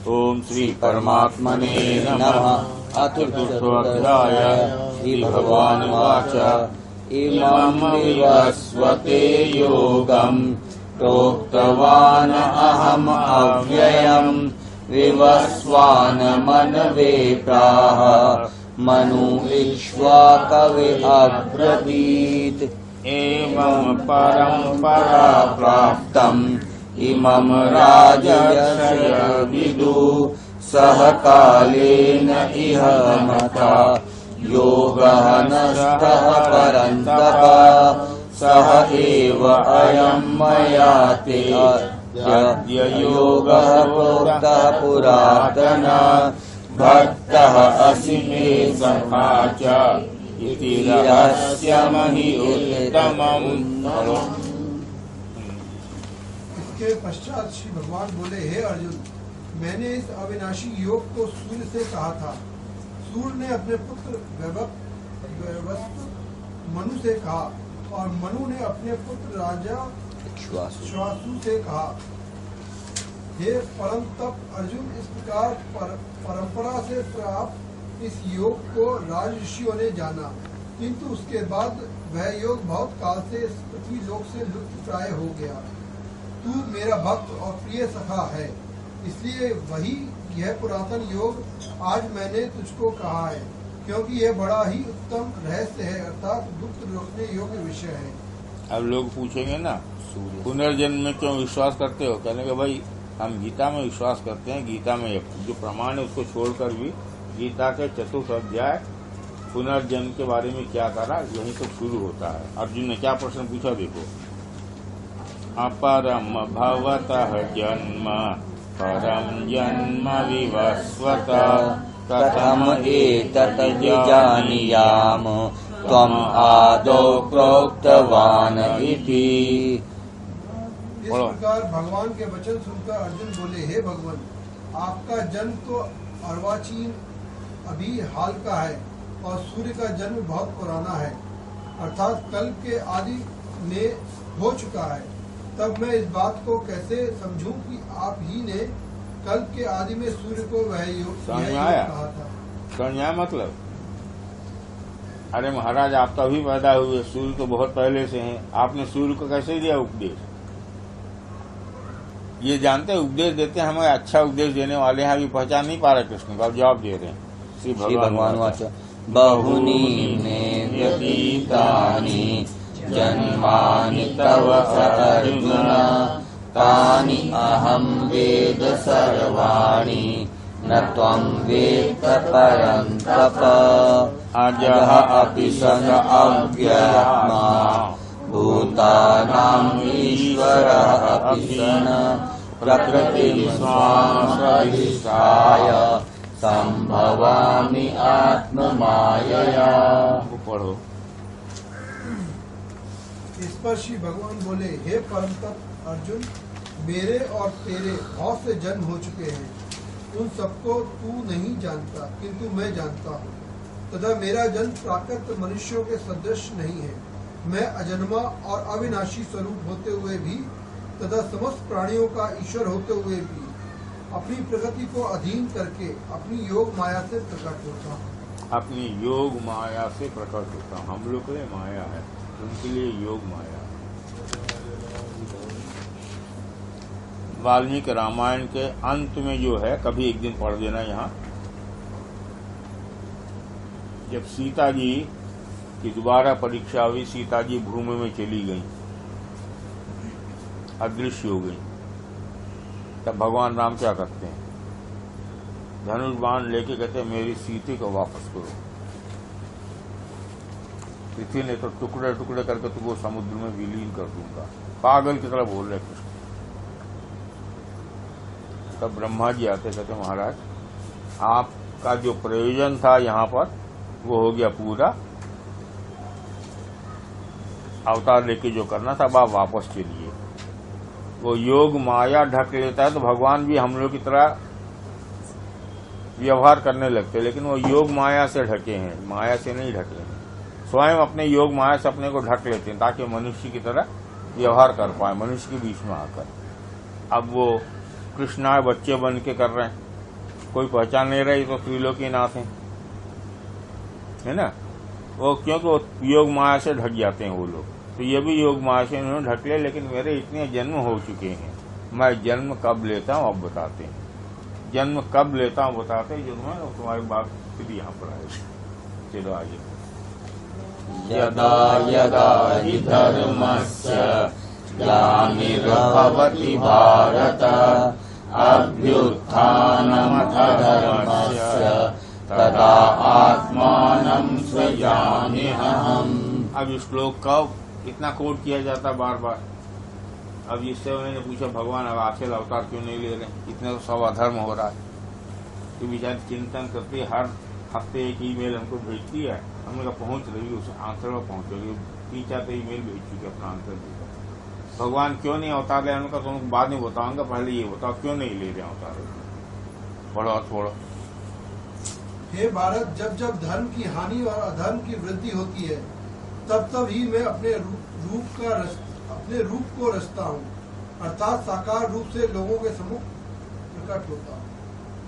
ओम श्री परमात्मने नमः। अथ चतुर्थोऽध्याय। श्री भगवानुवाच इमं विवस्वते योगं प्रोक्तवान् अहम् अव्ययम् विवस्वान्मनवे प्राह मनुष्वाकविः अब्रवीत्। एवं परम्परा प्राप्तम् इमं राजर्षय विदुः सह कालेन इह मता योगः नष्टः परन्तप सह एव अयं मया ते अद्य योगः प्रोक्तः पुरातनः भक्तः असि मे सखा च इति रहस्यमहि उत्तमम्। इसके पश्चात श्री भगवान बोले, हे अर्जुन, मैंने इस अविनाशी योग को सूर्य से कहा था। सूर्य ने अपने पुत्र वैवस्वत मनु से कहा और मनु ने अपने पुत्र राजा श्वासु से कहा। हे परम तप अर्जुन, इस प्रकार परंपरा से प्राप्त इस योग को राजऋषियों ने जाना, किंतु उसके बाद वह योग बहुत काल से इस पृथ्वी लोक से लुप्त प्राय हो गया। तू मेरा भक्त और प्रिय सखा है, इसलिए वही यह पुरातन योग आज मैंने तुझको कहा है, क्योंकि यह बड़ा ही उत्तम रहस्य है, अर्थात गुप्त रोकने योग्य विषय है। अब लोग पूछेंगे ना, पुनर्जन्म में क्यों विश्वास करते हो? कहने के भाई हम गीता में विश्वास करते हैं। गीता में जो प्रमाण है उसको छोड़कर भी गीता के चतुर्थ अध्याय पुनर्जन्म के बारे में क्या करा, यही तो शुरू होता है। अर्जुन ने क्या प्रश्न पूछा, देखो। अपरम भवतः जन्म परम जन्म विवस्वत कथम एतत् जानीयाम त्वम् आदौ प्रोक्तवान् इति। इस प्रकार भगवान के वचन सुनकर अर्जुन बोले, हे भगवान, आपका जन्म तो अर्वाचीन अभी हाल का है और सूर्य का जन्म बहुत पुराना है, अर्थात कल के आदि में हो चुका है। तब मैं इस बात को कैसे समझूं कि आप ही ने कल के आदि में सूर्य को वह योग कहा था। समझ मतलब, अरे महाराज आप तो अभी पैदा हुए, सूर्य तो बहुत पहले से हैं, आपने सूर्य को कैसे दिया उपदेश? ये जानते हैं उपदेश देते हैं, हमें अच्छा उपदेश देने वाले हैं, अभी पहचान नहीं पा रहे कृष्ण को, अब जवाब दे रहे हैं। श्री भगवान वाचा बहुनी मे व्यतीतानि जन्मानि तव अर्जुन तानि अहं वेद सर्वाणि न त्वं वेत्त परन्तप अजः अपि सन अव्ययात्मा भूतानाम् ईश्वरः अपि सन प्रकृतिं स्वां स्वाधिष्ठाय संभवामि आत्ममायया। पढ़ो। इस पर श्री भगवान बोले, हे परम तप अर्जुन, मेरे और तेरे बहुत से जन्म हो चुके हैं, उन सबको तू नहीं जानता, किंतु मैं जानता हूँ। तथा मेरा जन्म प्राकृत मनुष्यों के सदृश नहीं है। मैं अजन्मा और अविनाशी स्वरूप होते हुए भी तथा समस्त प्राणियों का ईश्वर होते हुए भी अपनी प्रकृति को अधीन करके अपनी योग माया से प्रकट होता हूँ। अपनी योग माया से प्रकट होता हूँ। हम लोग के लिए माया है, उनके लिए योग माया। वाल्मीकि रामायण के अंत में जो है, कभी एक दिन पढ़ देना यहाँ, जब सीता जी की दोबारा परीक्षा हुई, सीता जी भूमि में चली गई, अदृश्य हो गई, तब भगवान राम क्या करते हैं? धनुष बाण लेके कहते हैं, मेरी सीता को वापस करो। पृथ्वी ने तो टुकड़े टुकड़े करके तुमको समुद्र में विलीन कर दूंगा। पागल की तरह बोल रहे कृष्ण। तब ब्रह्मा जी आते, कहते महाराज आपका जो प्रयोजन था यहाँ पर वो हो गया पूरा, अवतार लेके जो करना था अब आप वापस चलिए। वो योग माया ढक लेता है तो भगवान भी हम लोग की तरह व्यवहार करने लगते, लेकिन वो योग माया से ढके हैं, माया से नहीं ढके हैं। स्वयं अपने योग माया से अपने को ढक लेते हैं ताकि मनुष्य की तरह व्यवहार कर पाए, मनुष्य के बीच में आकर। अब वो कृष्णा बच्चे बन के कर रहे हैं, कोई पहचान नहीं रही तो त्रिलोकीनाथ है ना। वो क्योंकि वो योग माया से ढक जाते हैं वो लोग, तो ये भी योग माया से उन्होंने ढक लिया। लेकिन मेरे इतने जन्म हो चुके हैं, मैं जन्म कब लेता हूँ अब बताते हैं, जन्म कब लेता हूँ बताते हैं। जो मैं तुम्हारी बात फिर यहाँ पर आएगी। चलो आगे। यदा यदा हि धर्मस्य ग्लानिर्भवति भारत अभ्युत्थानमधर्मस्य तदा आत्मानं सृजाम्यहम्। अब इस श्लोक का इतना कोट किया जाता बार बार। अब इससे मैंने पूछा भगवान अब आखिर अवतार क्यों नहीं ले रहे, इतने तो सब अधर्म हो रहा है। तो विचार चिंतन करते हर हफ्ते एक ईमेल हमको भेजती है, हमने कहा पहुंच रही है, उस आंसर में पहुंच रही है। 3-4 ईमेल भेज चुके अपना आंसर देकर। भगवान क्यों नहीं अवतार ले, उनका तुमको बाद में बताऊंगा, पहले ये बताओ क्यों नहीं ले रहे अवतार। पढ़ो छोड़ो। हे भारत, जब जब धर्म की हानि और अधर्म की वृद्धि होती है तब तब ही मैं अपने रूप को रचता हूँ, अर्थात साकार रूप से लोगों के सम्मुख प्रकट होता हूँ।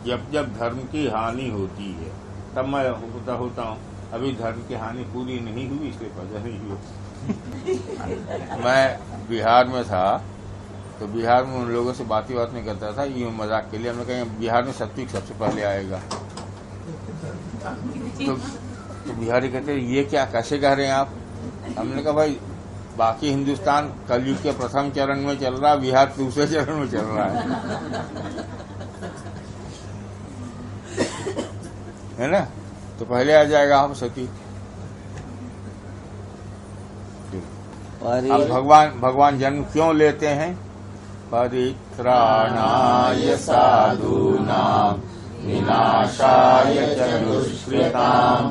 जब जब धर्म की हानि होती है तब मैं होता हूँ। अभी धर्म की हानि पूरी नहीं हुई, इसलिए पता नहीं हुई। मैं बिहार में था तो बिहार में उन लोगों से बात नहीं करता था, यूं मजाक के लिए। हमने कहा बिहार में सत्विक सबसे पहले आएगा। तो बिहारी कहते ये क्या, कैसे कह रहे हैं आप। हमने कहा भाई बाकी हिंदुस्तान कलयुग के प्रथम चरण में चल रहा है, बिहार दूसरे चरण में चल रहा है ना। तो पहले आ जाएगा आप सती। अब भगवान जन्म क्यों लेते हैं। परित्राणाय साधूनां विनाशाय च दुष्कृतां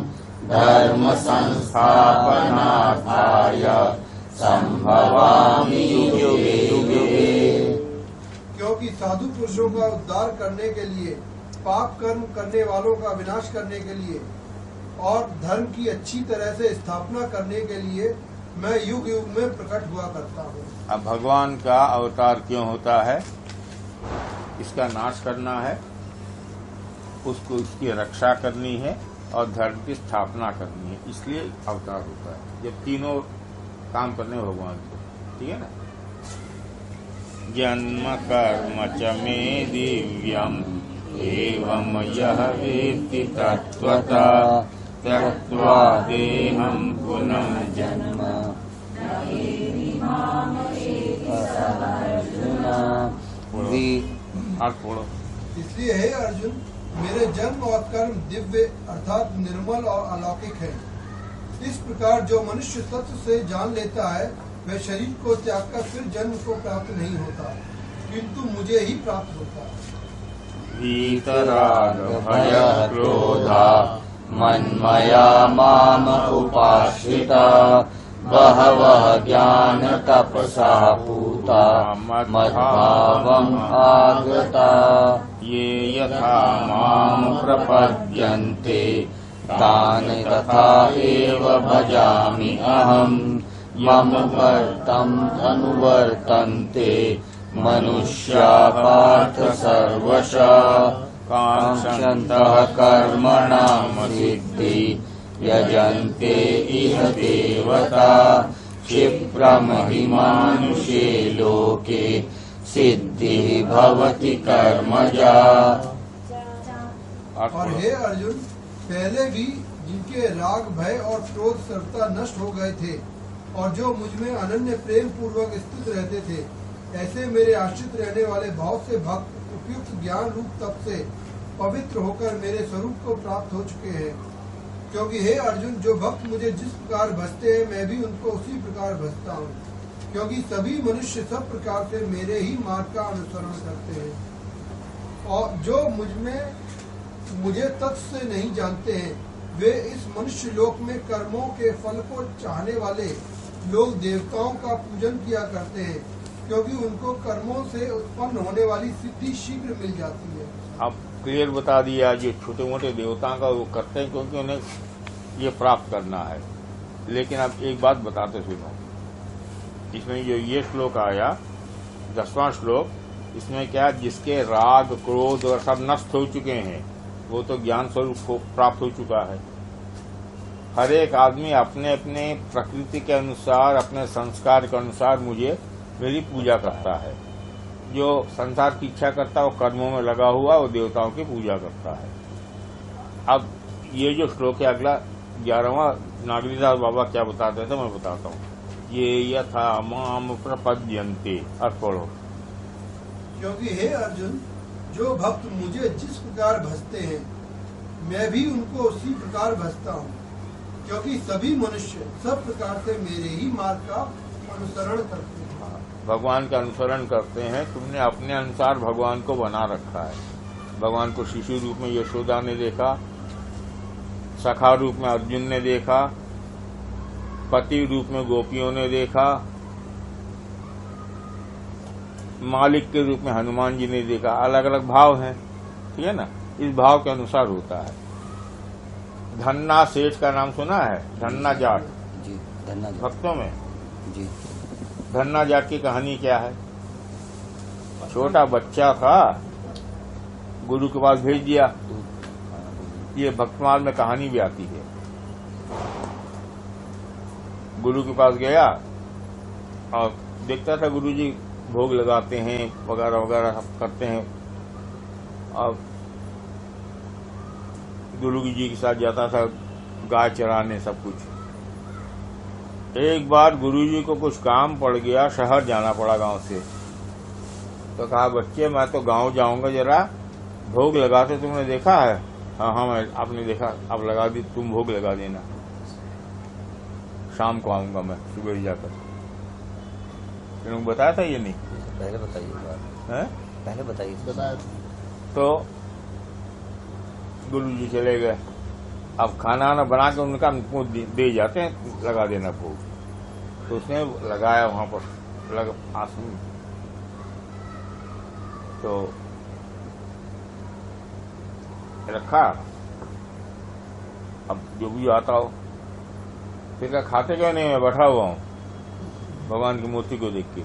धर्म संस्थापनार्थाय संभवामि युगे युगे। क्योंकि साधु पुरुषों का उद्धार करने के लिए, पाप कर्म करने वालों का विनाश करने के लिए और धर्म की अच्छी तरह से स्थापना करने के लिए मैं युग युग में प्रकट हुआ करता हूँ। अब भगवान का अवतार क्यों होता है, इसका नाश करना है, उसको उसकी रक्षा करनी है और धर्म की स्थापना करनी है, इसलिए अवतार होता है। जब तीनों काम करने भगवान को, ठीक है ना। जन्म कर्म च मे दिव्यम एवं यह वेत्ति तत्त्वतः त्यक्त्वा देहं पुनर्जन्म। इसलिए हे अर्जुन, मेरे जन्म और कर्म दिव्य अर्थात निर्मल और अलौकिक है। इस प्रकार जो मनुष्य तत्व से जान लेता है वह शरीर को त्याग कर फिर जन्म को प्राप्त नहीं होता, किंतु मुझे ही प्राप्त होता है। वीतराग भय क्रोधा मन्मया माम उपाश्रिता बहवः ज्ञान तपसा पूता मद्भावम् आगता। ये यथा माम प्रपद्यन्ते तान् तथा एव भजामि अहम् मम वर्तम् अनुवर्तन्ते मनुष्या पार्थ सर्वशः काङ्क्षन्तः कर्मणां सिद्धि यजन्ते इह देवता क्षिप्रम् हि मानुषे लोके सिद्धिः भवति कर्मजा। और हे अर्जुन, पहले भी जिनके राग भय और क्रोध सर्वथा नष्ट हो गए थे और जो मुझ में अनन्य प्रेम पूर्वक स्थित रहते थे, ऐसे मेरे आश्रित रहने वाले भाव से भक्त उपयुक्त ज्ञान रूप तप से पवित्र होकर मेरे स्वरूप को प्राप्त हो चुके हैं। क्योंकि हे अर्जुन, जो भक्त मुझे जिस प्रकार भजते हैं मैं भी उनको उसी प्रकार भजता हूँ। क्योंकि सभी मनुष्य सब प्रकार से मेरे ही मार्ग का अनुसरण करते हैं और जो मुझे तत्व से नहीं जानते हैं वे इस मनुष्य लोक में कर्मों के फल को चाहने वाले लोग देवताओं का पूजन किया करते हैं, क्योंकि उनको कर्मों से उत्पन्न होने वाली सिद्धि शीघ्र मिल जाती है। अब क्लियर बता दिया, जो छोटे मोटे देवताओं का वो करते हैं क्योंकि उन्हें ये प्राप्त करना है। लेकिन अब एक बात बताते सुनो, इसमें जो ये श्लोक आया 10वां श्लोक, इसमें क्या, जिसके राग क्रोध और सब नष्ट हो चुके हैं, वो तो ज्ञान स्वरूप प्राप्त हो चुका है। हर एक आदमी अपने अपने प्रकृति के अनुसार, अपने संस्कार के अनुसार मेरी पूजा करता है। जो संसार की इच्छा करता है वो कर्मों में लगा हुआ, वो देवताओं की पूजा करता है। अब ये जो श्लोक है अगला 11वां, नागरीदास बाबा क्या बताते थे मैं बताता हूँ। ये यथा माम प्रपद्यन्ते, अर्थ पढ़ो। क्योंकि हे अर्जुन, जो भक्त मुझे जिस प्रकार भजते हैं, मैं भी उनको उसी प्रकार भजता हूँ। क्योंकि सभी मनुष्य सब प्रकार से मेरे ही मार्ग का अनुसरण करते हैं। भगवान का अनुसरण करते हैं। तुमने अपने अनुसार भगवान को बना रखा है। भगवान को शिशु रूप में यशोदा ने देखा, सखा रूप में अर्जुन ने देखा, पति रूप में गोपियों ने देखा, मालिक के रूप में हनुमान जी ने देखा। अलग अलग भाव हैं, ठीक है ना। इस भाव के अनुसार होता है। धन्ना सेठ का नाम सुना है? धन्ना जाट जी, धन्ना जाट भक्तों में जी। धन्ना जाट की कहानी क्या है? छोटा बच्चा था, गुरु के पास भेज दिया। ये भक्तमाल में कहानी भी आती है। गुरु के पास गया और देखता था गुरु जी भोग लगाते हैं, वगैरह वगैरह सब करते हैं, और गुरु जी के साथ जाता था गाय चराने, सब कुछ। एक बार गुरु जी को कुछ काम पड़ गया, शहर जाना पड़ा गांव से। तो कहा, बच्चे मैं तो गांव जाऊंगा, जरा भोग लगाते तुमने देखा है? हाँ मैं आपने देखा, अब लगा दी, तुम भोग लगा देना, शाम को आऊंगा मैं, सुबह ही जाकर। तुमने बताया था ये? नहीं, पहले बताइए बात है? पहले बताइए। तो गुरु जी चले गए। अब खाना वाना बना के उनका हमको दे जाते हैं, लगा देना भोग। तो उसने लगाया वहां पर आसन। तो रखा, अब जो भी आता हो। फिर कहा, खाते क्यों नहीं? मैं बैठा हुआ हूँ भगवान की मूर्ति को देख के,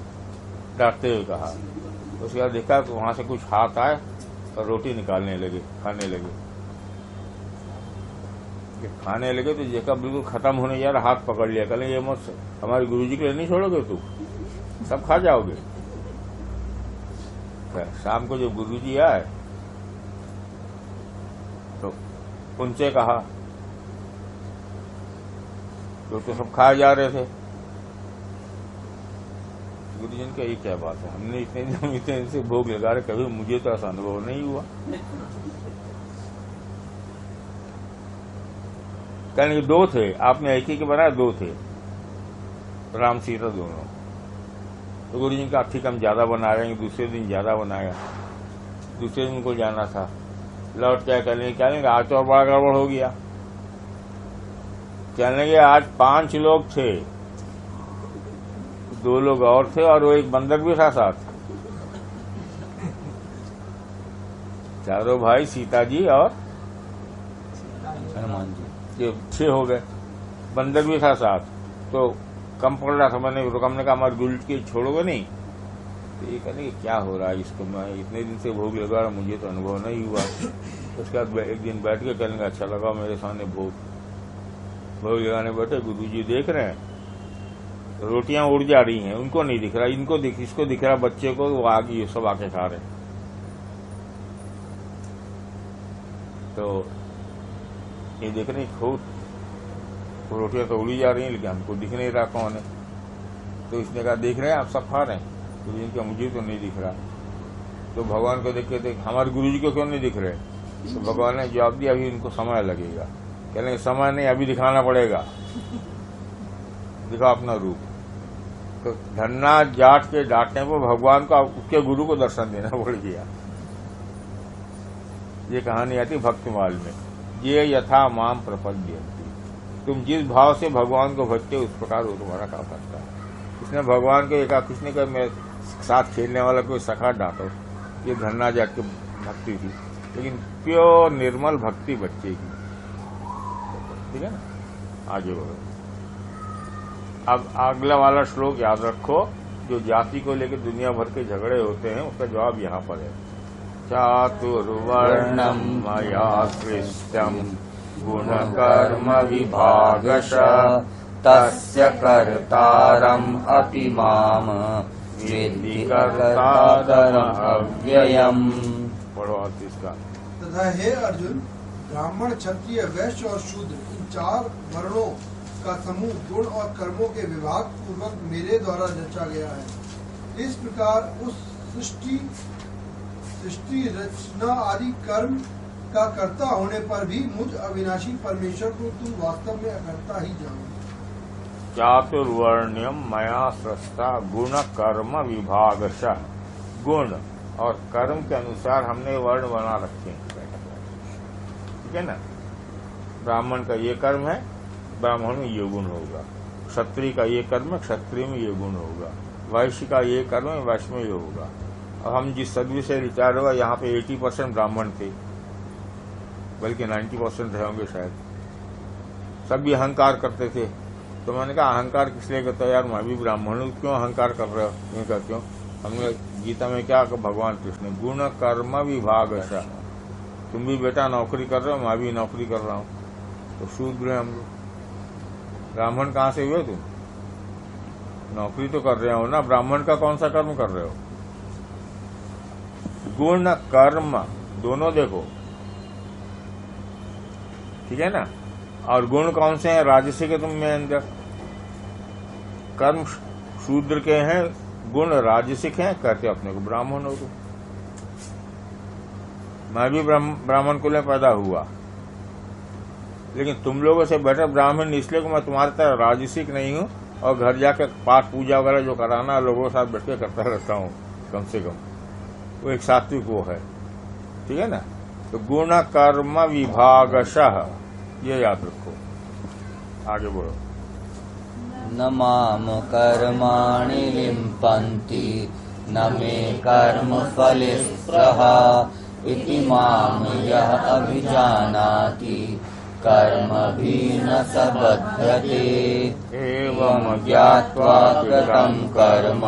डांटते हुए कहा। उसके बाद देखा तो वहां से कुछ हाथ आए और रोटी निकालने लगे, खाने लगे। खाने लगे तो देखा बिल्कुल खत्म होने जा रहा, हाथ पकड़ लिया। कहले, ये मत, हमारे गुरुजी के लिए नहीं छोड़ोगे, तू सब खा जाओगे। शाम को जब गुरुजी आए तो उनसे कहा, तो सब खाए जा रहे थे। गुरुजी ने कहा, ये क्या बात है, हमने इतने इनसे भोग लगा रहे, कभी मुझे तो ऐसा अनुभव नहीं हुआ। कहने दो थे, आपने एक ही के बनाया, दो थे, राम सीता दोनों। तो गुरु जी का ठीक हम ज्यादा बना रहे हैं। दूसरे दिन ज्यादा बनाया, दूसरे दिन को जाना था। लौट क्या कहने, क्या लेंगे, आज तो और बड़ा गड़बड़ हो गया। कहने लगे, आज 5 लोग थे, 2 लोग और थे और वो एक बंदर भी था साथ। चारों भाई, सीता जी और हनुमान जी, ये 6 हो गए, बंदर भी था साथ। तो कम पड़ रहा था, मैंने हमने कहा, हमारे गुरु के छोड़ोगे नहीं? तो ये कहने क्या हो रहा है इसको, मैं इतने दिन से भोग लगा रहा, मुझे तो अनुभव नहीं हुआ। उसके बाद एक दिन बैठ के कहने, अच्छा लगा मेरे सामने भोग लगाने बैठे, गुरु जी देख रहे हैं, रोटियां उड़ जा रही हैं, उनको नहीं दिख रहा, इसको दिख रहा, बच्चे को, वो आगे ये सब आके खा रहे। तो ये देख रहे खूब, रोटियां तो उड़ी जा रही हैं, लेकिन हमको दिख नहीं रहा कौन है। तो इसने कहा, देख रहे हैं आप, सब खा रहे हैं? गुरु जी का मुझे तो नहीं दिख रहा। तो भगवान को देख के देख, हमारे गुरु जी को क्यों नहीं दिख रहे? तो भगवान ने जवाब दिया, अभी उनको समय लगेगा। कह लेंगे, समय नहीं, अभी दिखाना पड़ेगा, दिखाओ अपना रूप। तो धन्ना जाट के डांटने पर भगवान को उसके गुरु को दर्शन देना पड़ गया। ये कहानी आती भक्तिमाल में। ये यथा माम प्रपद्यन्ति, तुम जिस भाव से भगवान को भजते हो, उस प्रकार वो तुम्हारा काम करता है। इसने भगवान को एक कुछ नहीं कहा, मैं साथ खेलने वाला कोई सखा डांटो। ये धन्ना जाट की भक्ति थी, लेकिन प्योर निर्मल भक्ति बच्चे की, ठीक है ना। आगे बढ़ो। अब अगला वाला श्लोक याद रखो, जो जाति को लेकर दुनिया भर के झगड़े होते हैं उसका जवाब यहाँ पर है। चातुर्वर्णम मया सृष्टम गुण कर्म विभागशः तस्य कर्तारम् अपि माम वेत्ति कर्तारम् अव्ययम्। पढ़ो अर्थ इसका। तथा हे अर्जुन, ब्राह्मण, क्षत्रिय, वैश्य और शूद्र, इन 4 वर्णों का समूह गुण और कर्मों के विभाग पूर्वक मेरे द्वारा रचा गया है। इस प्रकार उस सृष्टि रचना आदि कर्म का कर्ता होने पर भी मुझ अविनाशी परमेश्वर को तुम वास्तव में अकर्ता ही जानो। चातुर्वर्ण्यम मया सृष्टा गुण कर्म विभागशः। गुण और कर्म के अनुसार हमने वर्ण बना रखे हैं, ठीक है ना। ब्राह्मण का ये कर्म है, ब्राह्मण में ये गुण होगा। क्षत्रिय का ये कर्म है, क्षत्रिय में ये गुण होगा। वैश्य का ये कर्म है, वैश्य में ये होगा। अब हम जिस सदवी से रिटायर हुआ, यहाँ पे 80% ब्राह्मण थे, बल्कि 90% रहे होंगे शायद। सब भी अहंकार करते थे। तो मैंने कहा अहंकार किस लिए करते हो यार, मैं भी ब्राह्मण हूँ, क्यों अहंकार कर रहे हो? क्यों कहते हो? हमने गीता में क्या कहा भगवान कृष्ण, गुण कर्म विभाग ऐसा। तुम भी बेटा नौकरी कर रहे हो, मैं भी नौकरी कर रहा हूँ, तो शूद्र हैं हम लोग। ब्राह्मण कहाँ से हुए तुम? नौकरी तो कर रहे हो ना। ब्राह्मण का कौन सा कर्म कर रहे हो? गुण कर्म दोनों देखो, ठीक है ना। और गुण कौन से हैं? राजसिक है तुम में अंदर, कर्म शूद्र के हैं, गुण राजसिक हैं, कहते अपने को ब्राह्मण हो तुम। मैं भी ब्राह्मण कुल में पैदा हुआ, लेकिन तुम लोगों से बेटर ब्राह्मण इसलिए कि मैं तुम्हारे तरह राजसिक नहीं हूँ और घर जाकर पाठ पूजा वगैरह जो कराना लोगों के साथ बैठ के करता रहता हूँ, कम से कम वो एक सात्विक वो है, ठीक है ना। तो गुण कर्म विभागशः ये याद रखो। आगे बोलो। न माम कर्माणि लिम्पन्ति न मे कर्म फलस्पृहा इति माम यः अभिजानाति कर्मभिः न स बध्यते। एवं ज्ञात्वा कृतं कर्म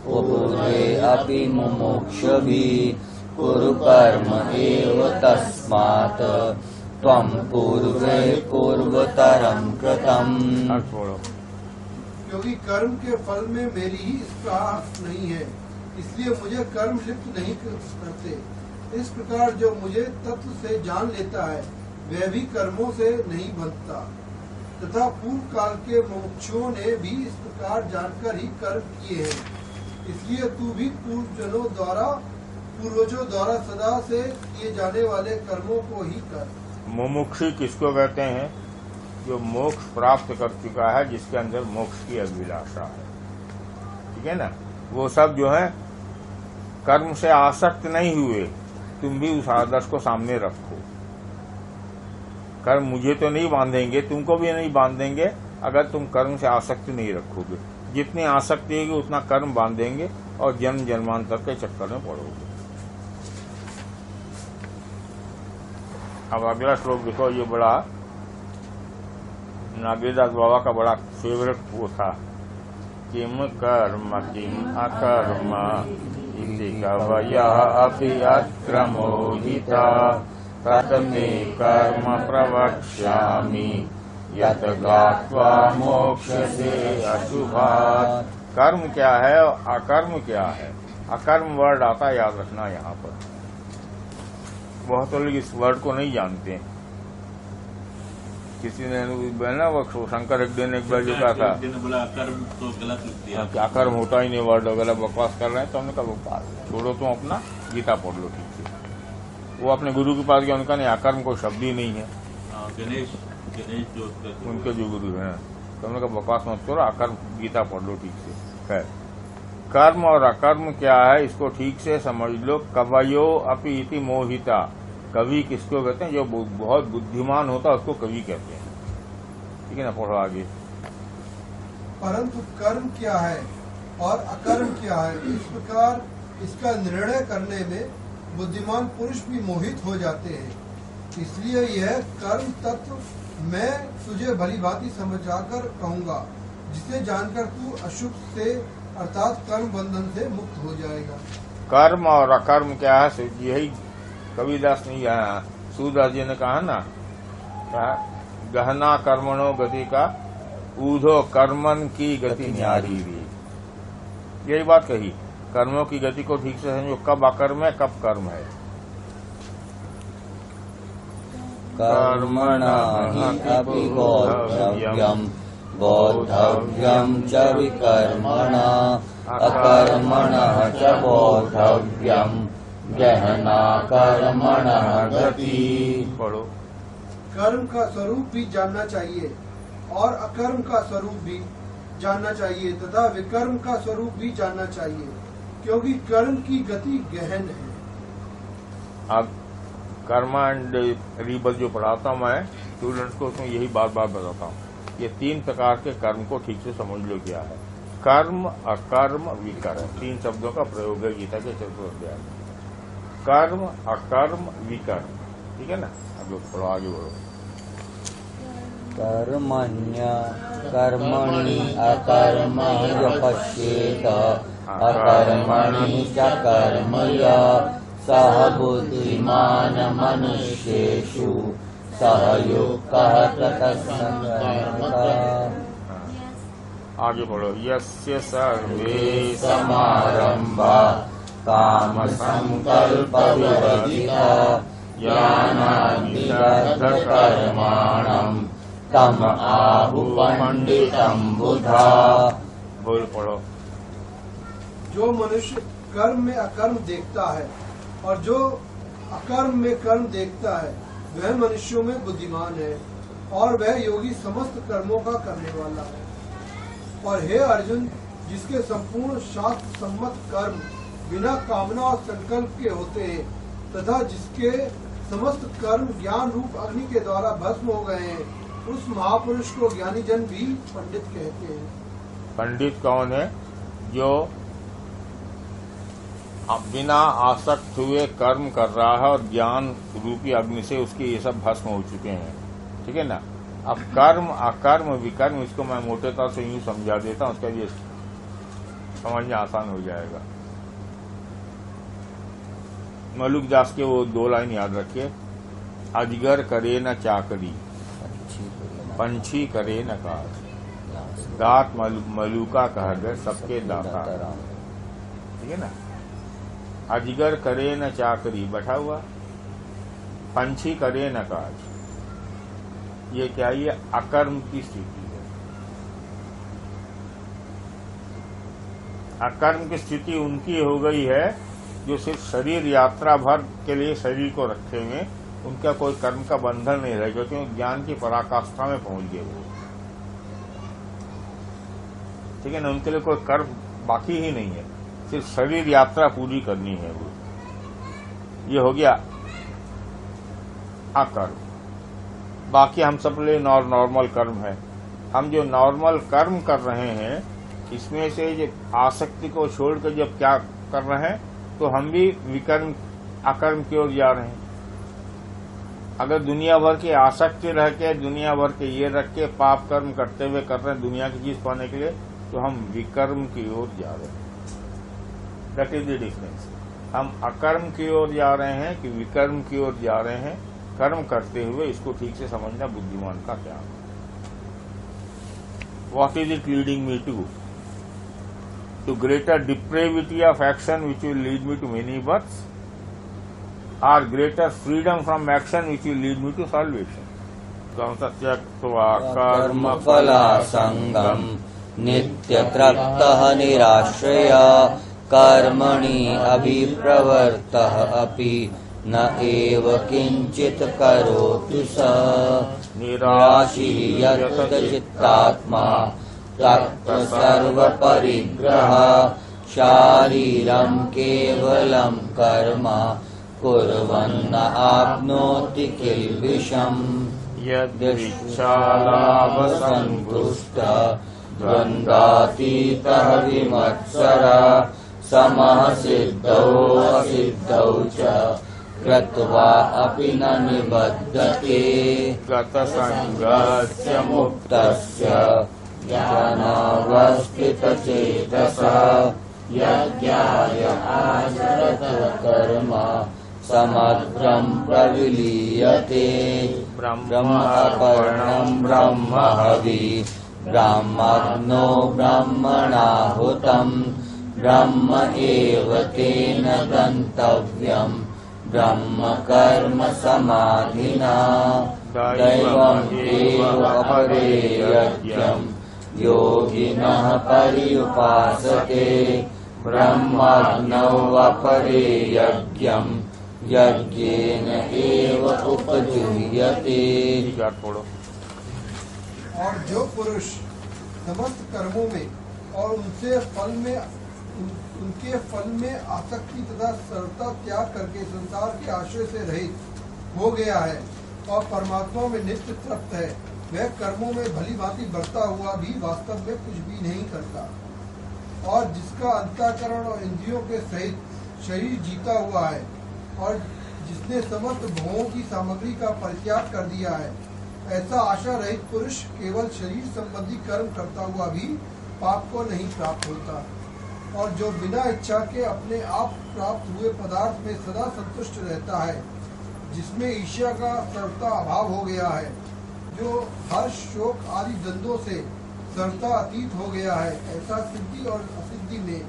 पूर्वे अपि मुमुक्षुभिः कुरु कर्म एव तस्मात् त्वं पूर्वे पूर्वतरं कृतम्। क्योंकि कर्म के फल में मेरी ही स्पृहा नहीं है, इसलिए मुझे कर्म लिप्त नहीं करते। इस प्रकार जो मुझे तत्व से जान लेता है वह भी कर्मों से नहीं बंधता। तथा पूर्व काल के मुमुक्षुओं ने भी इस प्रकार जानकर ही कर्म किए हैं। इसलिए तू भी पूर्वजों द्वारा सदा से किए जाने वाले कर्मों को ही कर। मुमुक्षु किसको कहते हैं? जो मोक्ष प्राप्त कर चुका है, जिसके अंदर मोक्ष की अभिलाषा है, ठीक है ना। वो सब जो है कर्म से आसक्त नहीं हुए। तुम भी उस आदर्श को सामने रखो। कर्म मुझे तो नहीं बांधेंगे, तुमको भी नहीं बांधेंगे अगर तुम कर्म से आसक्ति नहीं रखोगे। जितनी आसक्ति होगी उतना कर्म बांधेंगे और जन्म जन्मांतर के चक्कर में पड़ोगे। अब अगला श्लोक देखो, ये बड़ा नागेदास बाबा का बड़ा फेवरेट वो था। किम कर्म किम अकर्म इति कवयः अपि अत्र मोहिता तत्ते कर्म प्रवक्ष्यामि यत् ज्ञात्वा मोक्ष्यसे अशुभात्। कर्म क्या है और अकर्म क्या है? अकर्म वर्ड आता है, याद रखना यहाँ पर। बहुत लोग इस वर्ड को नहीं जानते हैं। किसी ने ना वो शंकर एक दिन एक बार जो कहा था, अकर्म तो गलत लिख दिया, क्या कर्म होता ही नहीं, वर्ड वगैरह बकवास कर रहे हैं। तो हमने कहा बकवास छोड़ो, तुम अपना गीता पढ़ लो ठीक से। वो अपने गुरु के पास गया, उनका नहीं, अकर्म कोई शब्द ही नहीं है। गणेश जो उनके जो गुरु हैं, तो हमने कहा बकवास मत करो, अकर्म गीता पढ़ लो ठीक से। खैर, कर्म और अकर्म क्या है इसको ठीक से समझ लो। कवयो अपि इति मोहिता। कवि किसको कहते हैं? जो बहुत बुद्धिमान होता है उसको कवि कहते हैं, ठीक है ना। पढ़ो आगे। परंतु कर्म क्या है और अकर्म क्या है, इस प्रकार इसका निर्णय करने में बुद्धिमान पुरुष भी मोहित हो जाते हैं। इसलिए यह कर्म तत्व मैं तुझे भली भांति समझाकर कहूँगा, जिसे जानकर तू अशुभ से अर्थात कर्म बंधन से मुक्त हो जाएगा। कर्म और अकर्म क्या है, यही कबीरदास ने यहाँ सूरदास जी ने कहा ना, कहा गहना कर्मणो गति का ऊधो कर्मन की गति न्यारी भी, यही बात कही। कर्मों की गति को ठीक से समझो, कब अकर्म है कब कर्म है। कर्मणा हि अपि बोद्धव्यम् बोद्धव्यम् च विकर्मणा अकर्मणः च बोद्धव्यम् गहना कर्मणः गति। पढ़ो। कर्म का स्वरूप भी जानना चाहिए और अकर्म का स्वरूप भी जानना चाहिए तथा विकर्म का स्वरूप भी जानना चाहिए, क्योंकि कर्म की गति गहन है। अब कर्मा एंड रिबल जो पढ़ाता हूँ मैं स्टूडेंट्स को, उसमें यही बात बताता हूँ। ये 3 प्रकार के कर्म को ठीक से समझ लो क्या है। कर्म, अकर्म, विकर्म, 3 शब्दों का प्रयोग है गीता के 4वें अध्याय में। कर्म, अकर्म, विकर्म, ठीक है ना। अब लोग थोड़ा आगे बढ़ो। कर्मण्य कर्मणि अकर्मण्य पश्येत अकर्मणि च कर्मय सह बुद्धिमान मनुष्येषु सह युक्तः ततः। आगे बढ़ो। यस्य सर्वे समारंभा काम संकल्प विवर्जिता ज्ञानाग्निदग्ध कर्माणम् तम आहु पंडितम बुधा। बोल पढ़ो। जो मनुष्य कर्म में अकर्म देखता है और जो अकर्म में कर्म देखता है वह मनुष्यों में बुद्धिमान है और वह योगी समस्त कर्मों का करने वाला है। और हे अर्जुन, जिसके संपूर्ण शास्त्र सम्मत कर्म बिना कामना और संकल्प के होते हैं तथा जिसके समस्त कर्म ज्ञान रूप अग्नि के द्वारा भस्म हो गए हैं, उस महापुरुष को ज्ञानी जन भी पंडित कहते हैं। पंडित कौन है? जो बिना आसक्त हुए कर्म कर रहा है और ज्ञान रूपी अग्नि से उसके ये सब भस्म हो चुके हैं, ठीक है ना। अब कर्म, अकर्म, विकर्म, इसको मैं मोटे तौर से यूं समझा देता हूं, उसका ये समझना आसान हो जाएगा। मलुकदास के वो 2 लाइन याद रखिए। अजगर करे न चाकरी, पंछी करे न काज, दात मलुका कह गए सबके दाता। ठीक है ना। अजगर करे न चाकरी बैठा हुआ, पंछी करे न काज, ये क्या, ये अकर्म की स्थिति है। अकर्म की स्थिति उनकी हो गई है जो सिर्फ शरीर यात्रा भर के लिए शरीर को रखे हुए, उनका कोई कर्म का बंधन नहीं रहेगा क्योंकि ज्ञान की पराकाष्ठा में पहुंच गए वो, ठीक है ना। उनके लिए कोई कर्म बाकी ही नहीं है, सिर्फ शरीर यात्रा पूरी करनी है वो। ये हो गया अकर्म। बाकी हम सब लिए नॉर्मल कर्म है। हम जो नॉर्मल कर्म कर रहे हैं इसमें से जो आसक्ति को छोड़कर जब क्या कर रहे हैं तो हम भी विकर्म अकर्म की ओर जा रहे हैं। अगर दुनिया भर की आसक्ति रह के, दुनिया भर के ये रख के पाप कर्म करते हुए कर रहे हैं दुनिया की चीज पाने के लिए, तो हम विकर्म की ओर जा रहे हैं। That is the difference. हम अकर्म की ओर जा रहे हैं कि विकर्म की ओर जा रहे हैं कर्म करते हुए, इसको ठीक से समझना बुद्धिमान का क्या। What is it leading me to greater depravity of action which will lead me to many births, or greater freedom from action which will lead me to salvation? त्यक्त्वा कर्म फलासंगम नित्यतृप्तः निराश्रया कर्मणि अभिप्रवृत्तः अपि न एव किंचित करोति स निराशी यत् चित्तात्मा तत्र सर्वपरिग्रह शारीरं केवलं कर्म कुर्वन्न आप्नोति किल्बिषम् यद्विच्छालाभसन्तुष्टः द्वन्द्वातीतः विमत्सरः समः सिद्धौ असिद्धौ च कृत्वा अपि न निबध्यते गतसङ्गस्य मुक्तस्य ज्ञानावस्थितचेतसा यज्ञाय आचरतः कर्म समग्रं प्रविलीयते ब्रह्मपर्णं ब्रह्महवि ब्रह्मग्नो ब्रह्मणाहुतं ब्रह्म एव तेन गन्तव्यं ब्रह्म कर्म समाधिना दैवम् एव अपरे यज्ञं योगिनः पर्युपासते ब्रह्मग्नौ अपरे यज्ञं यज्ञेन एव उपजुह्यते। और जो पुरुष समस्त कर्मों में और उनके फल में आसक्ति तथा सरलता त्याग करके संसार के आश्रय से रहित हो गया है और परमात्मा में नित्य तृप्त है, वह कर्मों में भली भांति बढ़ता हुआ भी वास्तव में कुछ भी नहीं करता। और जिसका अंतःकरण और इंद्रियों के सहित शरीर जीता हुआ है और जिसने समस्त भोगों की सामग्री का परित्याग कर दिया है, ऐसा आशा रहित पुरुष केवल शरीर संबंधी कर्म करता हुआ भी पाप को नहीं प्राप्त होता। और जो बिना इच्छा के अपने आप प्राप्त हुए पदार्थ में सदा संतुष्ट रहता है, जिसमें ईर्ष्या का सर्वथा अभाव हो गया है, जो हर्ष शोक आदि द्वंद्वों से सर्वथा अतीत हो गया है, ऐसा सिद्धि और असिद्धि में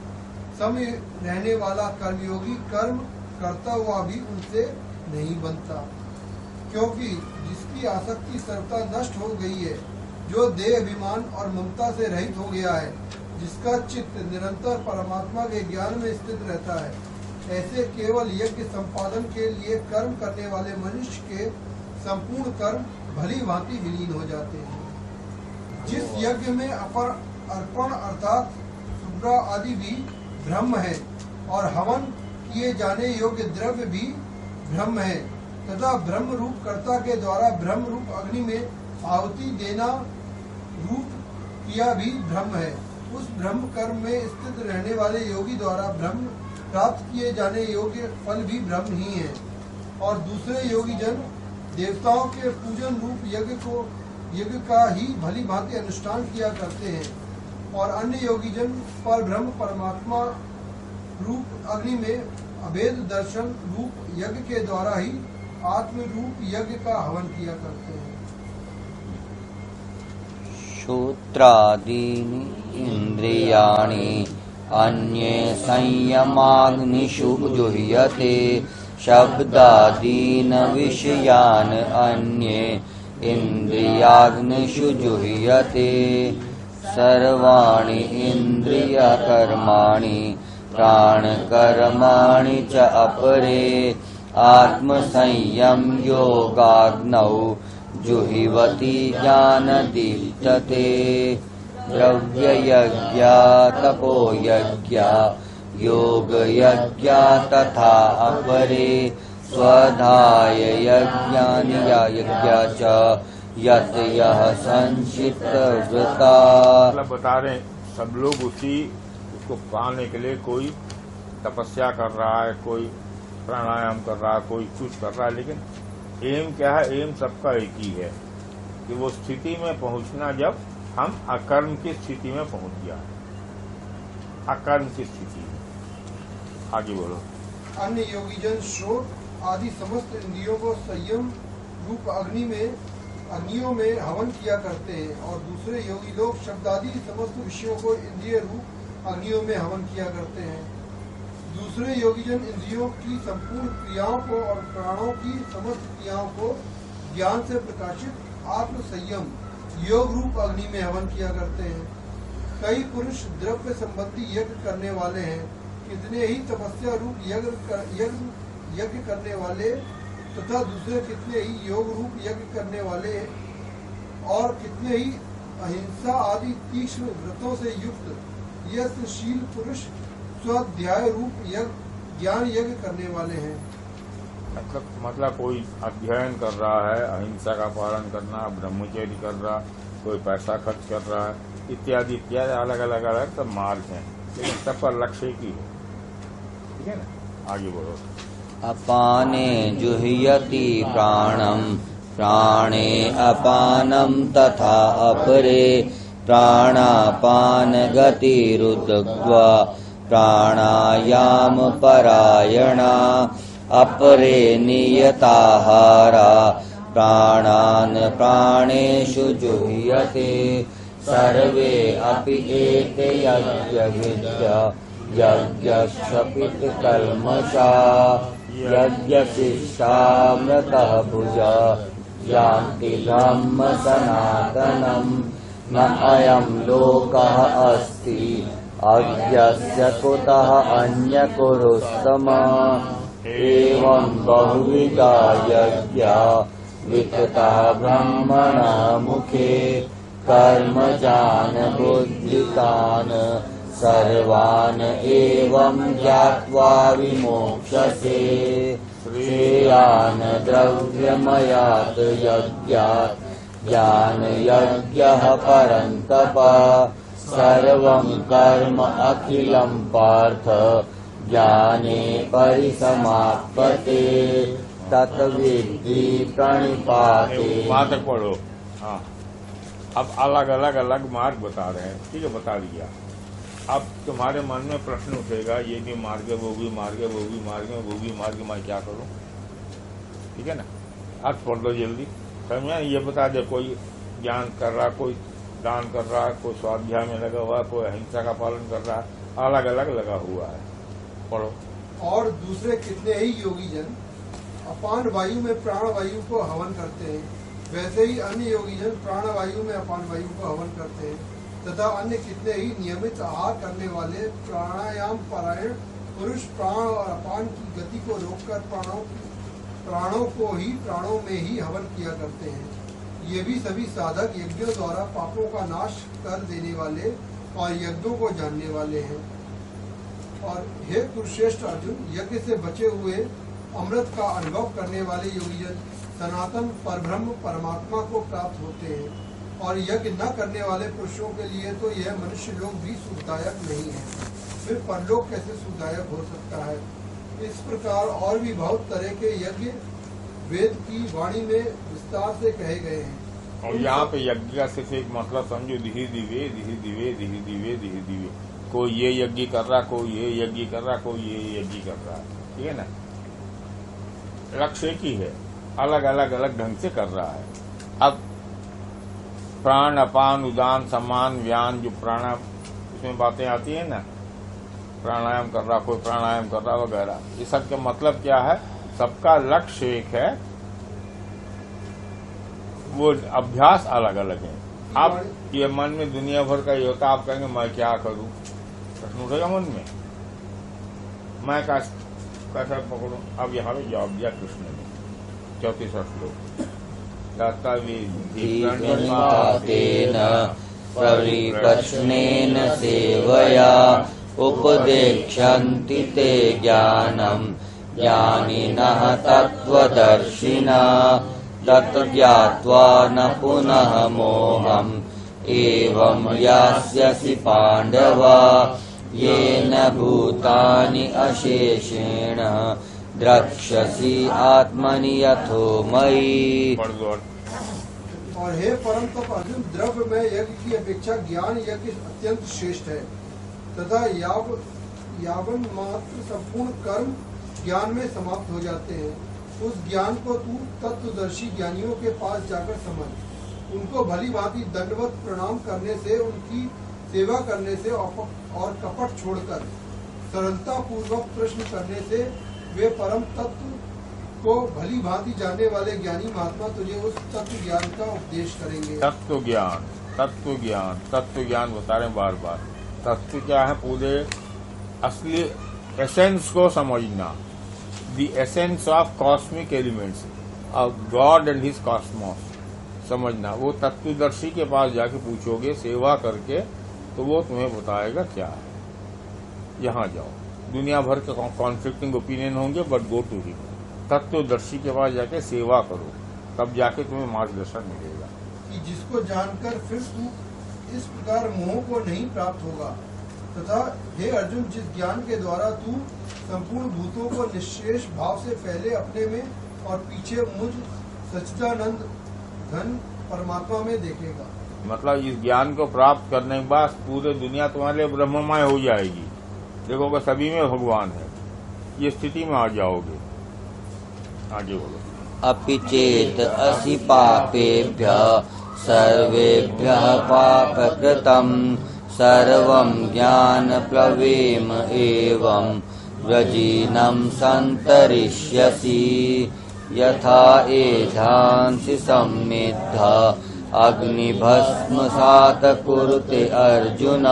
सम रहने वाला कर्मयोगी कर्म करता हुआ भी उनसे नहीं बनता। क्योंकि जिसकी आसक्ति सर्वथा नष्ट हो गई है, जो देह अभिमान और ममता से रहित हो गया है, जिसका चित्त निरंतर परमात्मा के ज्ञान में स्थित रहता है, ऐसे केवल यज्ञ संपादन के लिए कर्म करने वाले मनुष्य के संपूर्ण कर्म भली भांति विलीन हो जाते हैं। जिस यज्ञ में अर्पण अर्थात शुभ्रा आदि भी ब्रह्म है और हवन किए जाने योग्य द्रव्य भी ब्रह्म है तथा ब्रह्म रूप कर्ता के द्वारा ब्रह्म रूप अग्नि में आहुति देना रूप किया भी ब्रह्म है, उस ब्रह्म कर्म में स्थित रहने वाले योगी द्वारा ब्रह्म प्राप्त किए जाने योग्य फल भी ब्रह्म ही है। और दूसरे योगी जन देवताओं के पूजन रूप यज्ञ का ही भली भांति अनुष्ठान किया करते हैं और अन्य योगी जन पर ब्रह्म परमात्मा रूप अग्नि में अभेद दर्शन रूप यज्ञ के द्वारा ही आत्म रूप यज्ञ का हवन किया करते हैं। श्रोत्रादीनि इन्द्रियाणि अन्ये संयमाग्निषु जुह्यते शब्दादीन विषयान् अन्ये इन्द्रियाग्निषु जुह्यते सर्वाणि इन्द्रियकर्माणि प्राणकर्माणि च अपरे आत्मसंयम योगाग्नौ जुह्वति ज्ञानदीप्तते द्रव्ययज्ञा तपोयज्ञा योगयज्ञा तथा अपरे स्वधाय यज्ञा च यत् यः संचितव्रता। मतलब बता रहे हैं सब लोग उसको पाने के लिए कोई तपस्या कर रहा है, कोई प्राणायाम कर रहा है, कोई कुछ कर रहा है, लेकिन एम क्या है? एम सबका एक ही है कि वो स्थिति में पहुंचना जब हम अकर्म की स्थिति में पहुंच गया, अकर्म की स्थिति में। आगे बोलो। अन्य योगीजन श्रोत आदि समस्त इंद्रियों को संयम रूप अग्नियों में हवन किया करते हैं और दूसरे योगी लोग शब्दादि समस्त विषयों को इंद्रिय रूप अग्नियों में हवन किया करते हैं। दूसरे योगीजन इंद्रियों की संपूर्ण क्रियाओं को और प्राणों की समस्त क्रियाओं को ज्ञान से प्रकाशित आत्म संयम योग रूप अग्नि में हवन किया करते हैं। कई पुरुष द्रव्य संबंधी यज्ञ करने वाले हैं, कितने ही तपस्या रूप यज्ञ करने वाले तथा दूसरे कितने ही योग रूप यज्ञ करने वाले और कितने ही अहिंसा आदि तीक्ष्ण व्रतों से युक्त यत्नशील पुरुष स्वाध्याय रूप ज्ञान यज्ञ करने वाले हैं। मतलब कोई अध्ययन कर रहा है, अहिंसा का पालन करना, ब्रह्मचर्य कर रहा, कोई पैसा खर्च कर रहा है, इत्यादि इत्यादि अलग अलग सब मार्ग हैं, लेकिन सबका लक्ष्य एक ही है। ठीक है ना? आगे बोलो। अपाने जुह्यति प्राणं प्राणे अपानं तथा अपरे प्राणापान गतिरुद्ध्वा प्राणायाम परायणा अपरे नियताहारा प्राणान् प्राणेषु जुह्यते सर्वे अपि एते यज्ञविद्या यज्ञक्षपितकल्मषा यज्ञशिष्टामृतः भुजा यान्ति धम्म सनातनम् न अयं लोकः अस्ति अज्ञस्य कुतः अन्यकुरुस्तम एवं बहुविधा यज्ञा वितता ब्रह्मणः मुखे कर्मजान् बुद्धितान् सर्वान् एवं ज्ञात्वा विमोक्ष्यसे श्रेयान् द्रव्यमयात् यज्ञात् ज्ञानयज्ञः परन्तप सर्वं कर्म अखिलं पार्थ ज्ञाने परिसमाप्यते तत्विद्धि प्रणिपाते। वहां तक पढ़ो। हाँ, अब अलग अलग मार्ग बता रहे हैं। ठीक है, बता दिया। अब तुम्हारे मन में प्रश्न उठेगा, ये भी मार्ग है, वो भी मार्ग है, वो भी मार्ग है, वो भी मार्ग, मैं क्या करूं? ठीक है ना, आज पढ़ लो जल्दी। समझा? ये बता दे, कोई ज्ञान कर रहा, कोई दान कर रहा है, कोई स्वाध्याय में लगा हुआ है, कोई अहिंसा का पालन कर रहा है, अलग अलग लगा हुआ है। पढ़ो। और दूसरे कितने ही योगी जन अपान वायु में प्राण वायु को हवन करते हैं, वैसे ही अन्य योगी जन प्राण वायु में अपान वायु को हवन करते हैं, तथा अन्य कितने ही नियमित आहार करने वाले प्राणायाम परायण पुरुष प्राण और अपान की गति को रोककर प्राणों को ही प्राणों में ही हवन किया करते हैं। ये भी सभी साधक यज्ञों द्वारा पापों का नाश कर देने वाले और यज्ञों को जानने वाले हैं। और हे कुरुश्रेष्ठ अर्जुन, यज्ञ से बचे हुए अमृत का अनुभव करने वाले योगीजन सनातन परब्रह्म परमात्मा को प्राप्त होते हैं। और यज्ञ न करने वाले पुरुषों के लिए तो यह मनुष्य लोक भी सुखदायक नहीं है, फिर परलोक कैसे सुखदायक हो सकता है? इस प्रकार और भी बहुत तरह के यज्ञ वेद की वाणी में विस्तार से कहे गए हैं। और यहाँ पे यज्ञ का सिर्फ एक मतलब समझो, दिहि दिवे दिहि दिवे दिहि दिवे दिहि दिवे। कोई ये यज्ञ कर रहा, कोई ये यज्ञ कर रहा, कोई ये यज्ञ कर रहा है। ठीक है ना, लक्ष्य एक ही है, अलग अलग ढंग से कर रहा है। अब प्राण अपान उदान सम्मान व्यान, जो प्राणायाम इसमें बातें आती है ना, प्राणायाम कर रहा, कोई प्राणायाम कर रहा वगैरह, ये सब का मतलब क्या है? सबका लक्ष्य एक है, वो अभ्यास अलग अलग है। आप ये मन में दुनिया भर का ये होता, आप कहेंगे मैं क्या करूं? प्रश्न उठेगा मन में, मैं कैसा पकड़ू? अब यहाँ पे जवाब दिया कृष्ण ने 34वां श्लोक। प्रणिपातेन परिप्रश्नेन सेवया उपदेक्षन्ति ते ज्ञानम् ज्ञानिनः तत्त्वदर्शिनः तत् ज्ञात्वा न पुनः मोहम् एवं यास्यसि पाण्डव येन भूतानि अशेषेण द्रक्ष्यसि आत्मनि यथो मयि। और हे परम तप अर्जुन, द्रव्य में यज्ञ की अपेक्षा ज्ञान यज्ञ अत्यंत श्रेष्ठ है, तथा यावन मात्र संपूर्ण कर्म ज्ञान में समाप्त हो जाते हैं। उस ज्ञान को तू तत्वदर्शी ज्ञानियों के पास जाकर समझ, उनको भली भांति दंडवत प्रणाम करने से, उनकी सेवा करने से और कपट छोड़कर सरलता पूर्वक प्रश्न करने से वे परम तत्व को भली भांति जानने वाले ज्ञानी महात्मा तुझे उस तत्व ज्ञान का उपदेश करेंगे। तत्व ज्ञान बता रहे हैं बार बार। तत्व क्या है? पूरे असली एसेंस को समझना, the essence of cosmic elements of God and his Cosmos समझना। वो तत्वदर्शी के पास जाके पूछोगे सेवा करके, तो वो तुम्हें बताएगा क्या है। यहाँ जाओ, दुनिया भर के कॉन्फ्लिक्टिंग ओपिनियन होंगे, बट गो टू हिम। तत्वदर्शी के पास जाके सेवा करो, तब जाके तुम्हें मार्गदर्शन मिलेगा। कि जिसको जानकर फिर तू इस प्रकार मोह को नहीं प्राप्त होगा, तथा हे अर्जुन, जिस ज्ञान के द्वारा तू संपूर्ण भूतों को निश्शेष भाव से पहले अपने में और पीछे मुझ सच्चिदानंद घन परमात्मा में देखेगा। मतलब इस ज्ञान को प्राप्त करने के बाद पूरे दुनिया तुम्हारे लिए ब्रह्ममय हो जाएगी। देखोगे सभी में भगवान है, ये स्थिति में आ जाओगे। आगे बोलो। अपि चेत असि पापेभ्यः सर्वेभ्यः पापकृतं सर्वं ज्ञानप्लवेम एवं व्रजीनं सन्तरिष्यसि यथा एधांसि सम्मिद्ध अग्निभस्मसात् कुरुते अर्जुन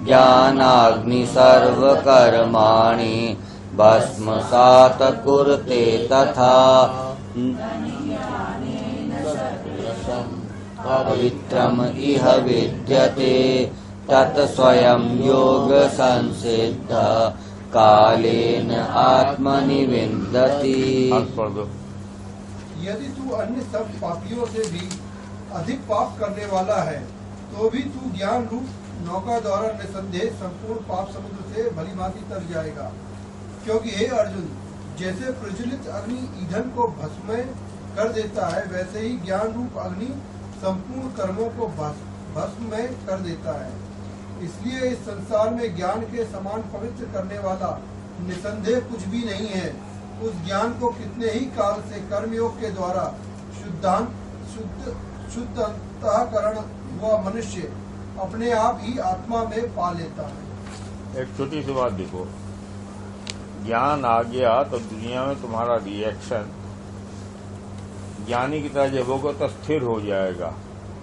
ज्ञानाग्नि सर्वकर्माणि भस्मसात् कुरुते तथा पवित्रम् इह विद्यते तत् स्वयं योग संसिद्ध कालेन आत्मनि विन्दति। यदि तू अन्य सब पापियों से भी अधिक पाप करने वाला है तो भी तू ज्ञान रूप नौका द्वारा निसंदेह संपूर्ण पाप समुद्र से भली भांति तर जाएगा। क्योंकि हे अर्जुन, जैसे प्रज्वलित अग्नि ईंधन को भस्मय कर देता है, वैसे ही ज्ञान रूप अग्नि संपूर्ण कर्मों को भस्मय कर देता है। इसलिए इस संसार में ज्ञान के समान पवित्र करने वाला निसंदेह कुछ भी नहीं है। उस ज्ञान को कितने ही काल से कर्मयोग के द्वारा शुद्ध अंतःकरण हुआ मनुष्य अपने आप ही आत्मा में पा लेता है। एक छोटी सी बात देखो, ज्ञान आ गया तो दुनिया में तुम्हारा रिएक्शन ज्ञानी की तरह जब होगा तो स्थिर हो जाएगा।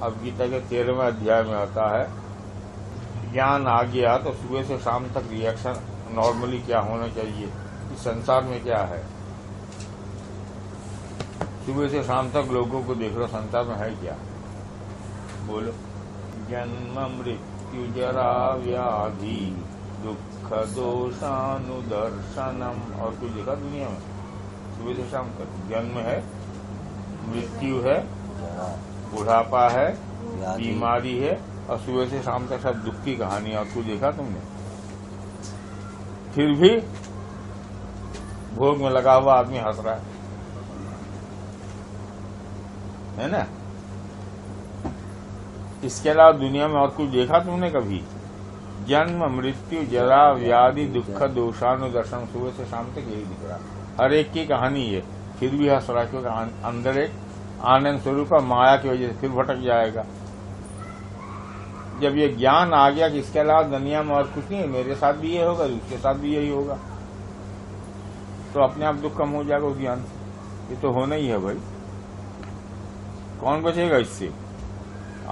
अब गीता के 13वें अध्याय में आता है, ज्ञान आ गया तो सुबह से शाम तक रिएक्शन नॉर्मली क्या होना चाहिए, इस संसार में क्या है। सुबह से शाम तक लोगों को देख लो, संसार में है क्या, बोलो। जन्म मृत्यु जरा व्याधि दुख दोषानुदर्शनम, और कुछ देखा दुनिया में? सुबह से शाम तक जन्म है, मृत्यु है, बुढ़ापा है, बीमारी है, और सुबह से शाम तक सब दुख की कहानी। और कुछ देखा तुमने? फिर भी भोग में लगा हुआ आदमी हंस रहा है ना? इसके अलावा दुनिया में और कुछ देखा तुमने कभी? जन्म मृत्यु जरा व्याधि दुख दोषानुदर्शन, सुबह से शाम तक यही दिख रहा। हर एक की कहानी है, फिर भी हंस रहा, क्योंकि अंदर एक आनंद स्वरूप माया की वजह से फिर भटक जाएगा। जब ये ज्ञान आ गया कि इसके अलावा दुनिया में और कुछ नहीं है, मेरे साथ भी ये होगा, उसके साथ भी यही होगा, तो अपने आप दुख कम हो जाएगा उस ज्ञान से। ये तो होना ही है भाई, कौन बचेगा इससे?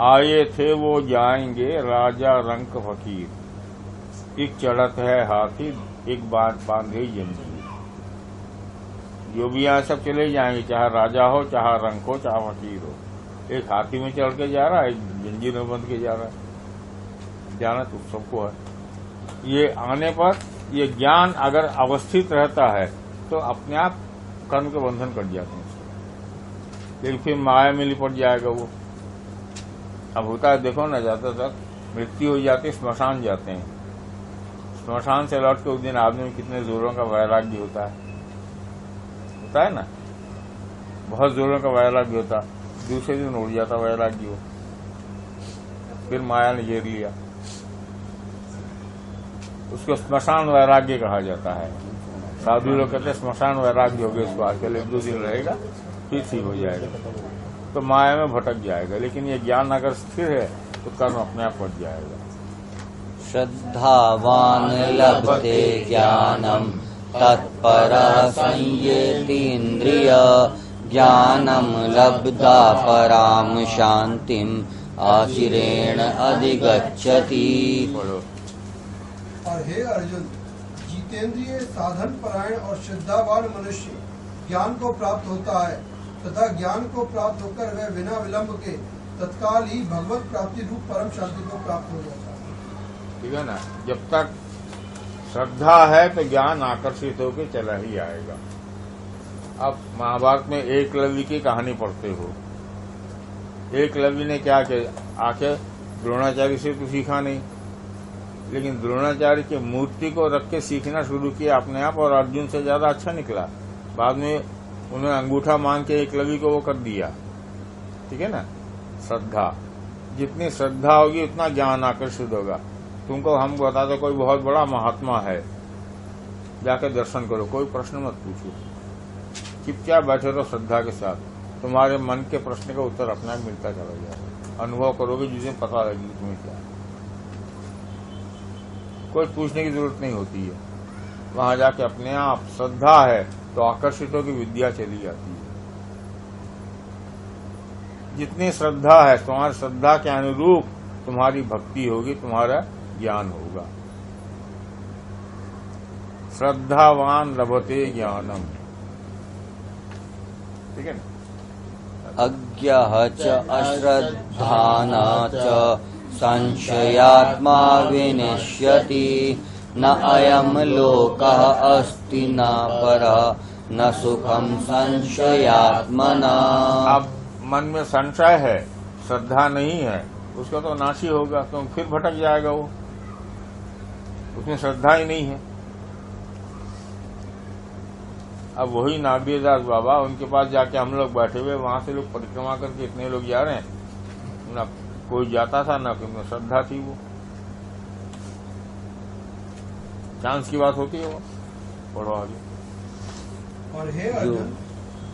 आए थे वो जाएंगे राजा रंक फकीर, एक चढ़त है हाथी एक बात बांधे जंजीर। जो भी यहाँ सब चले जाएंगे, चाहे राजा हो, चाहे रंक हो, चाहे फकीर हो। एक हाथी में चढ़ के जा रहा है, एक जंजीर में बंध के जा रहा है। जाना तो सबको है। ये आने पर ये ज्ञान अगर अवस्थित रहता है तो अपने आप कर्म के बंधन कट जाते हैं, लेकिन फिर माया में लिपट जाएगा वो। अब होता है, देखो ना, ज्यादातर मृत्यु हो जाती है, स्मशान जाते हैं। स्मशान से लौट के उस दिन आदमी में कितने जोरों का वैराग्य होता है ना? बहुत जोरों का वैराग्य होता, दूसरे दिन उड़ जाता वैराग्य हो, फिर माया ने घेर लिया। उसको स्मशान वैराग्य कहा जाता है। साधु लोग कहते हैं स्मशान वैराग्य हो गया, उसको आजकल 1-2 दिन रहेगा, फिर ठीक हो जाएगा, तो माया में भटक जाएगा। लेकिन ये ज्ञान अगर स्थिर है तो कर्म अपने आप बढ़ जाएगा। श्रद्धावान लभते ज्ञानम तत्परः संयेतीन्द्रिय ज्ञानम लब्धा पराम शांतिम आचिरेण अधिगच्छति। और हे अर्जुन, जितेंद्रिय साधन परायण और श्रद्धावान मनुष्य ज्ञान को प्राप्त होता है तथा ज्ञान को प्राप्त होकर वह बिना विलंब के तत्काल ही भगवत प्राप्ति रूप परम शांति को प्राप्त हो जाता है। ठीक है ना? जब तक श्रद्धा है तो ज्ञान आकर्षित होकर चला ही आएगा। अब महाभारत में एकलव्य की कहानी पढ़ते हो। एकलव्य ने क्या किया? आके द्रोणाचार्य से तो सीखा नहीं, लेकिन द्रोणाचार्य की मूर्ति को रख के सीखना शुरू किया अपने आप, और अर्जुन से ज्यादा अच्छा निकला। बाद में उन्होंने अंगूठा मांग के एकलव्य को वो कर दिया। ठीक है ना? श्रद्धा। जितनी श्रद्धा होगी उतना ज्ञान आकर्षित होगा। तुमको हम बताते कोई बहुत बड़ा महात्मा है, जाके दर्शन करो, कोई प्रश्न मत पूछो, चुपचाप बैठे रहो श्रद्धा के साथ, तुम्हारे मन के प्रश्न का उत्तर अपने आप मिलता चला जाएगा। अनुभव करोगे जिसे पता लगेगी तुम्हें क्या, कोई पूछने की जरूरत नहीं होती है। वहां जाके अपने आप श्रद्धा है तो आकर्षितों की विद्या चली जाती है। जितनी श्रद्धा है, तुम्हारी श्रद्धा के अनुरूप तुम्हारी भक्ति होगी, तुम्हारा ज्ञान होगा। श्रद्धावान लभते ज्ञानम, ठीक है ना। अज्ञः च अश्रद्धान च संशयात्मा विनश्यति न अयम लोकः अस्ति न परः न सुखम संशयात्मना। अब मन में संशय है, श्रद्धा नहीं है, उसका तो नाश ही होगा, तो फिर भटक जाएगा वो, उसमें श्रद्धा ही नहीं है। अब वही नाबियदास बाबा, उनके पास जाके हम लोग बैठे हुए, वहां से लोग परिक्रमा करके इतने लोग जा रहे हैं, ना कोई जाता था ना कोई श्रद्धा थी। वो चांस की बात होती है वो। पढ़ो आगे। और हे अर्जुन,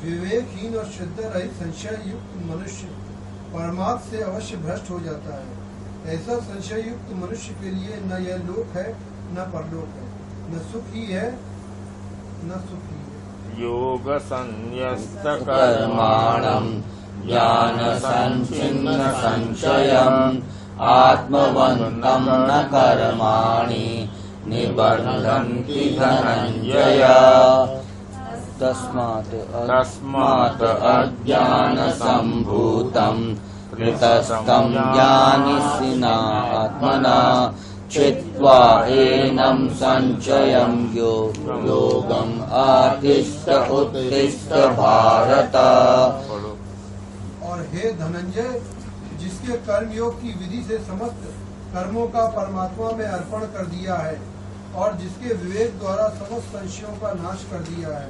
विवेकहीन और श्रद्धा रहित संशय युक्त मनुष्य परमात्मा से अवश्य भ्रष्ट हो जाता है। ऐसा संशय युक्त मनुष्य के लिए न यह लोक है न परलोक है, न सुख ही है न सुख ही है। योग संन्यस्त कर्माणं ज्ञान संचिन्न संशयम् आत्मवन्तं न कर्माणि निबध्नन्ति धनञ्जय। तस्मात् अज्ञान सम्भूतं कृतस्तं ज्ञानिसिना आत्मना चित्वा एनं संचयं योगम् आतिष्ठ उत्तिष्ठ भारत। और हे धनंजय, जिसके कर्मयोग की विधि से समस्त कर्मों का परमात्मा में अर्पण कर दिया है और जिसके विवेक द्वारा समस्त संशयों का नाश कर दिया है,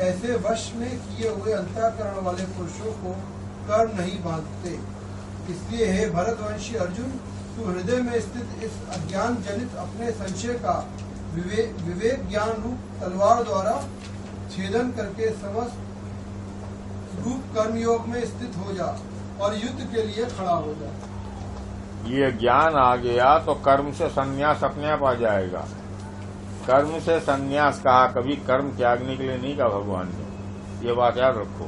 ऐसे वश में किए हुए अंतःकरण वाले पुरुषों को कर्म नहीं बांधते। इसलिए हे भरतवंशी अर्जुन, तू हृदय में स्थित इस अज्ञान जनित अपने संशय का विवेक ज्ञान रूप तलवार द्वारा छेदन करके समस्त रूप कर्मयोग में स्थित हो जा और युद्ध के लिए खड़ा हो जा। ये ज्ञान आ गया तो कर्म से संन्यास अपने आप आ जाएगा। कर्म से संन्यास कहा, कभी कर्म त्यागने के लिए नहीं कहा भगवान ने, ये बात याद रखो।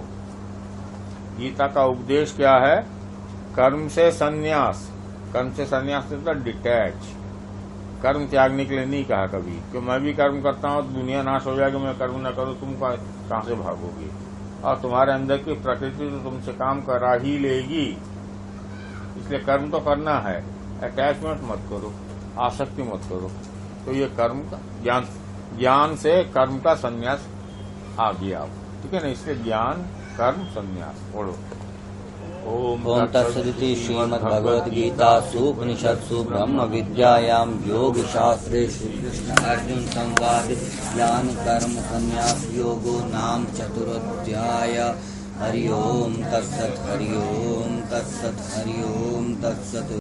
गीता का उपदेश क्या है? कर्म से संन्यास। कर्म से संन्यास मतलब डिटैच। कर्म त्यागने के लिए नहीं कहा कभी, कि मैं भी कर्म करता हूँ तो दुनिया नाश हो जाएगी, मैं कर्म न करूँ, तुम कहाँ से भागोगे? और तुम्हारे अंदर की प्रकृति तो तुमसे काम करा ही लेगी, इसलिए कर्म तो करना है। अटैचमेंट मत करो, आसक्ति मत करो। तो ये कर्म का ज्ञान से कर्म का संन्यास आ गया, ठीक है ना। इसलिए ज्ञान कर्म संन्यास। पढ़ो। ओम तत्सदिति श्रीमद्भगवद्गीतासु उपनिषत्सु ब्रह्म विद्यायां योग शास्त्रे श्रीकृष्ण अर्जुन संवाद ज्ञान कर्म संन्यास योगो नाम चतुरोध्याय। हरि ओम तत्सत्, हरि ओम तत्सत्, हरि ओम तत्सत्।